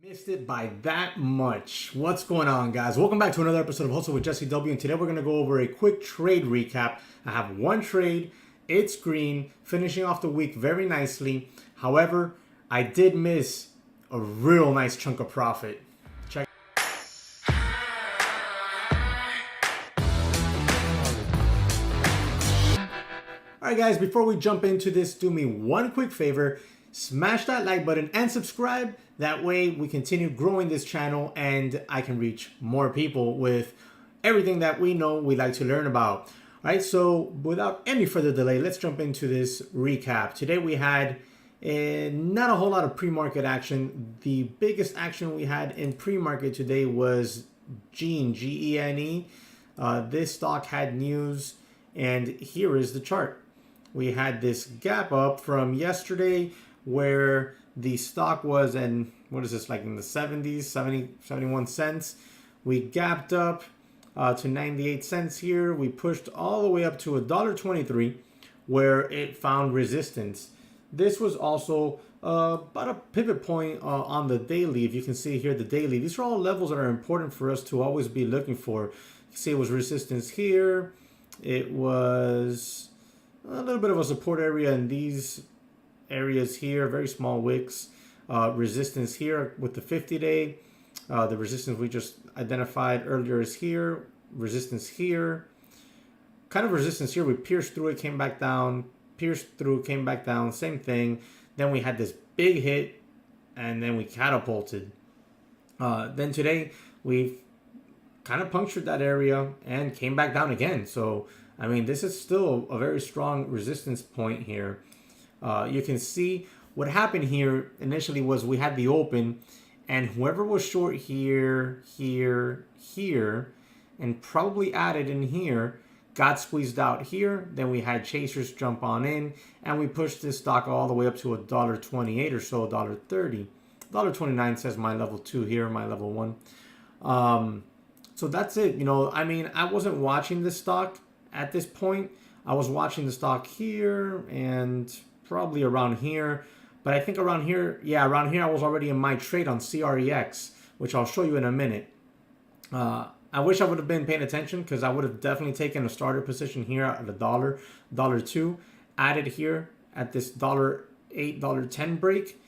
Missed it by that much. What's going on, guys? Welcome back to another episode of Hustle with JesseW, and today we're going to go over a quick trade recap. I have one trade. It's green, finishing off the week very nicely. However, I did miss a real nice chunk of profit. Check. Alright guys, before we jump into this, do me one quick favor. Smash that like button and subscribe. That way we continue growing this channel and I can reach more people with everything that we know we like to learn about. All right, so without any further delay, let's jump into this recap. Today we had not a whole lot of pre-market action. The biggest action we had in pre-market today was Gene, G-E-N-E. This stock had news, and here is the chart. We had this gap up from yesterday where the stock was, and what is this, like in the 70s, 71 cents. We gapped up to 98 cents here. We pushed all the way up to $1.23 where it found resistance. This was also about a pivot point on the daily. If you can see here, the daily, these are all levels that are important for us to always be looking for. You can see it was resistance here. It was a little bit of a support area in these areas here, very small wicks. Resistance here with the 50-day. The resistance we just identified earlier is here. Resistance here. Kind of resistance here. We pierced through it, came back down. Pierced through, came back down. Same thing. Then we had this big hit, and then we catapulted. Then today we've kind of punctured that area and came back down again. So I mean, this is still a very strong resistance point here. You can see what happened here initially was we had the open, and whoever was short here, here, here, and probably added in here, got squeezed out here. Then we had chasers jump on in, and we pushed this stock all the way up to $1.28 or so, $1.30. $1.29 says my level 2 here, my level 1. So that's it. You know, I mean, I wasn't watching this stock at this point. I was watching the stock here and probably around here. But I think around here, yeah, around here I was already in my trade on CREX, which I'll show you in a minute. I wish I would have been paying attention because I would have definitely taken a starter position here at $1, $1.02, added here at this $1.08, $1.10 break,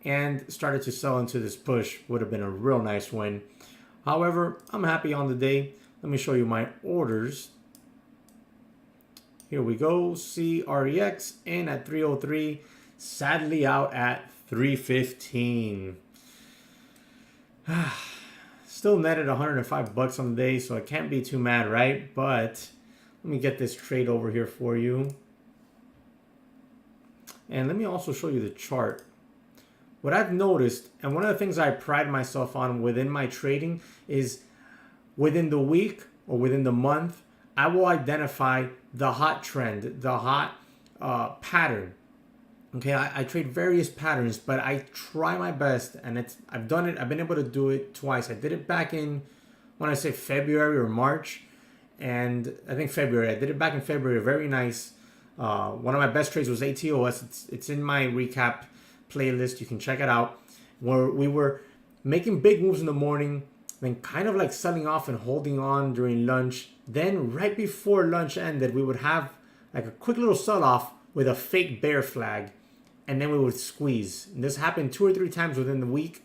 and started to sell into this push. Would have been a real nice win. However, I'm happy on the day. Let me show you my orders. Here we go. CREX in at 303. Sadly out at 315. Still netted 105 bucks on the day, so I can't be too mad, right? But let me get this trade over here for you. And let me also show you the chart. What I've noticed, and one of the things I pride myself on within my trading, is within the week or within the month, I will identify the hot trend, the hot pattern. Okay, I trade various patterns, but I try my best, and I've done it. I've been able to do it twice. I did it back in, when I say February or March, and I think February. I did it back in February. Very nice. One of my best trades was ATOS. It's in my recap playlist. You can check it out. Where we were making big moves in the morning, then kind of like selling off and holding on during lunch. Then right before lunch ended, we would have like a quick little sell-off with a fake bear flag, and then we would squeeze. And this happened 2 or 3 times within the week,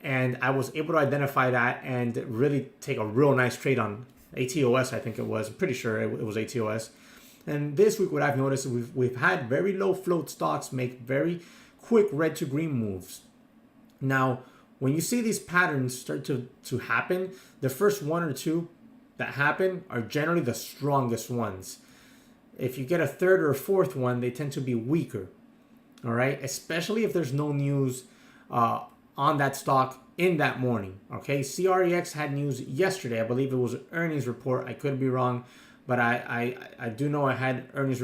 and I was able to identify that and really take a real nice trade on ATOS, I think it was. I'm pretty sure it was ATOS. And this week, what I've noticed, we've had very low float stocks make very quick red to green moves. Now, when you see these patterns start to happen, the first 1 or 2 that happen are generally the strongest ones. If you get a third or a fourth one, they tend to be weaker. All right, especially if there's no news on that stock in that morning. Okay, CREX had news yesterday. I believe it was an earnings report. I could be wrong, but I do know I had earnings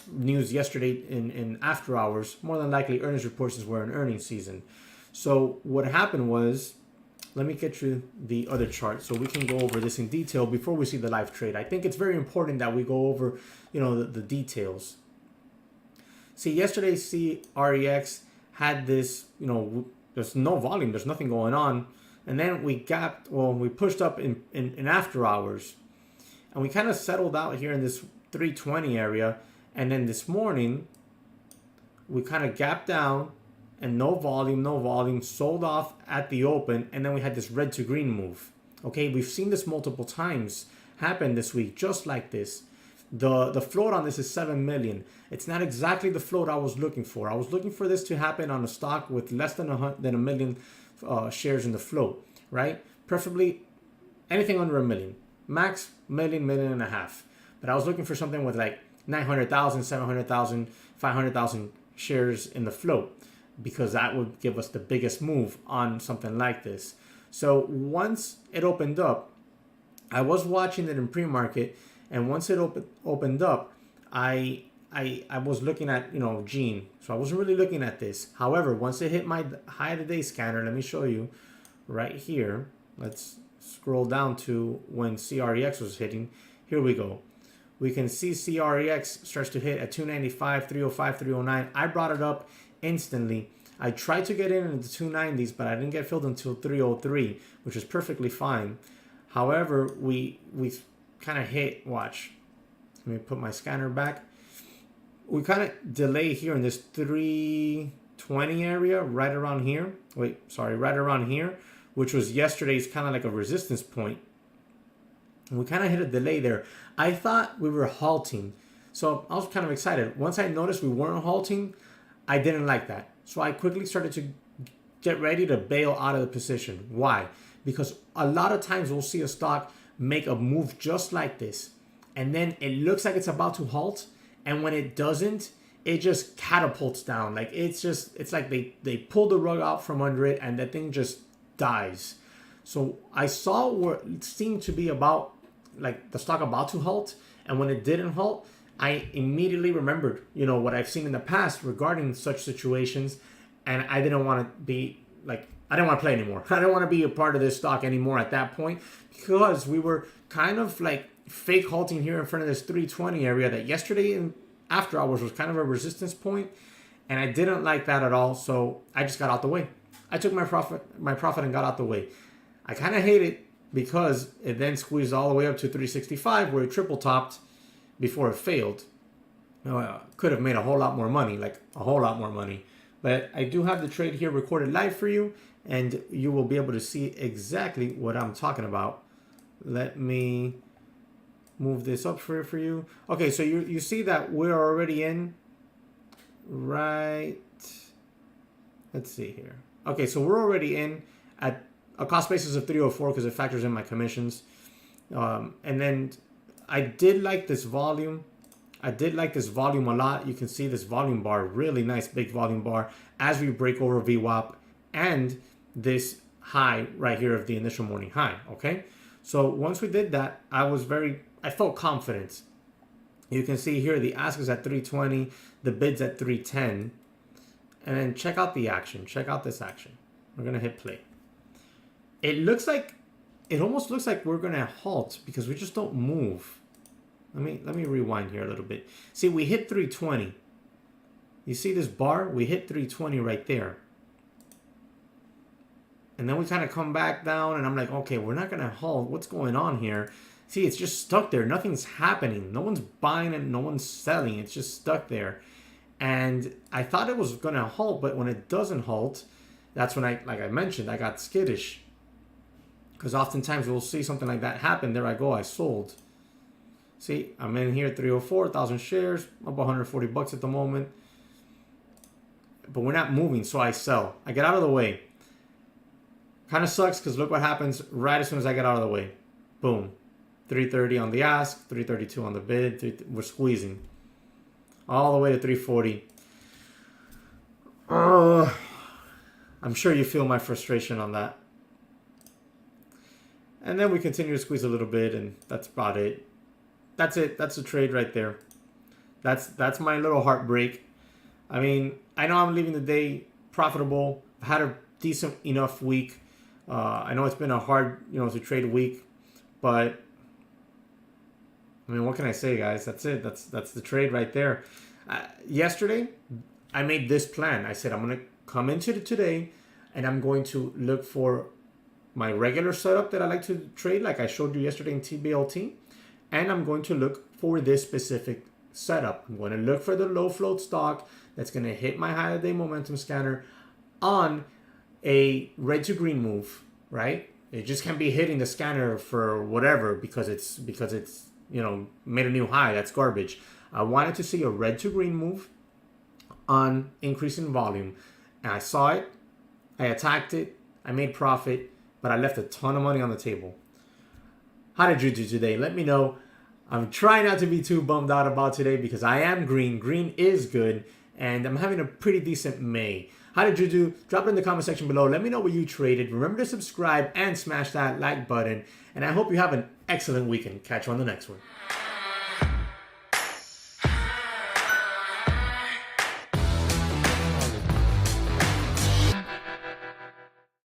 news yesterday in after hours. More than likely, earnings reports is we're in earnings season. So what happened was, let me get you the other chart so we can go over this in detail before we see the live trade. I think it's very important that we go over, you know, the details. See, yesterday CREX had this, you know, there's no volume. There's nothing going on. And then we pushed up in after hours. And we kind of settled out here in this 320 area. And then this morning, we kind of gapped down and no volume, sold off at the open. And then we had this red to green move. Okay, we've seen this multiple times happen this week, just like this. The float on this is 7 million. It's not exactly the float I was looking for. I was looking for this to happen on a stock with less than a million shares in the float, right? Preferably anything under a million. Max million and a half. But I was looking for something with like 900,000, 700,000, 500,000 shares in the float, because that would give us the biggest move on something like this. So once it opened up, I was watching it in pre-market, and once it opened up, I was looking at, Gene. So I wasn't really looking at this. However, once it hit my high of the day scanner, let me show you right here. Let's scroll down to when CREX was hitting. Here we go. We can see CREX starts to hit at 295, 305, 309. I brought it up instantly. I tried to get in the 290s, but I didn't get filled until 303, which is perfectly fine. However, we kind of hit, watch. Let me put my scanner back. We kind of delay here in this 320 area, right around here. Right around here, which was yesterday's kind of like a resistance point. And we kind of hit a delay there. I thought we were halting. So I was kind of excited. Once I noticed we weren't halting, I didn't like that. So I quickly started to get ready to bail out of the position. Why? Because a lot of times we'll see a stock make a move just like this, and then it looks like it's about to halt, and when it doesn't, it just catapults down. Like it's like they pull the rug out from under it, and that thing just dies. So I saw where it seemed to be about like the stock about to halt, and when it didn't halt, I immediately remembered, what I've seen in the past regarding such situations, and I didn't want to be like, I didn't want to play anymore. I didn't want to be a part of this stock anymore at that point, because we were kind of like fake halting here in front of this 320 area that yesterday in after hours was kind of a resistance point, and I didn't like that at all. So I just got out the way. I took my profit and got out the way. I kind of hate it because it then squeezed all the way up to 365 where it triple topped before it failed. Could have made a whole lot more money, But I do have the trade here recorded live for you, and you will be able to see exactly what I'm talking about. Let me move this up for you. Okay, so you see that we're already in, right? Let's see here. Okay, so we're already in at a cost basis of 304 because it factors in my commissions. And then I did like this volume. I did like this volume a lot. You can see this volume bar, really nice big volume bar as we break over VWAP and this high right here of the initial morning high, okay? So once we did that, I felt confident. You can see here the ask is at 320, the bid's at 310. And then check out the action. Check out this action. We're gonna hit play. It almost looks like we're gonna halt because we just don't move. Let me rewind here a little bit. See, we hit 320. You see this bar? We hit 320 right there. And then we kind of come back down, and I'm like, okay, we're not gonna halt. What's going on here? See, it's just stuck there. Nothing's happening. No one's buying it. No one's selling. It's just stuck there. And I thought it was gonna halt, but when it doesn't halt, that's when like I mentioned, I got skittish. Because oftentimes we'll see something like that happen. There I go, I sold. See, I'm in here at 304, 1,000 shares, up 140 bucks at the moment. But we're not moving, so I sell. I get out of the way. Kind of sucks because look what happens right as soon as I get out of the way. Boom. 330 on the ask, 332 on the bid. We're squeezing. All the way to 340. I'm sure you feel my frustration on that. And then we continue to squeeze a little bit, and that's about it. That's it. That's the trade right there. That's my little heartbreak. I mean, I know I'm leaving the day profitable. I've had a decent enough week. I know it's been a hard, to trade week, but I mean, what can I say, guys? That's it. That's the trade right there. Yesterday, I made this plan. I said I'm gonna come into it today, and I'm going to look for my regular setup that I like to trade, like I showed you yesterday in TBLT, and I'm going to look for this specific setup. I'm going to look for the low float stock that's going to hit my higher day momentum scanner on a red to green move, right? It just can't be hitting the scanner for whatever because it's made a new high. That's garbage. I wanted to see a red to green move on increasing volume, and I saw it. I attacked it. I made profit, but I left a ton of money on the table. How did you do today? Let me know. I'm trying not to be too bummed out about today because I am green. Green is good, and I'm having a pretty decent May. How did you do? Drop it in the comment section below. Let me know what you traded. Remember to subscribe and smash that like button. And I hope you have an excellent weekend. Catch you on the next one.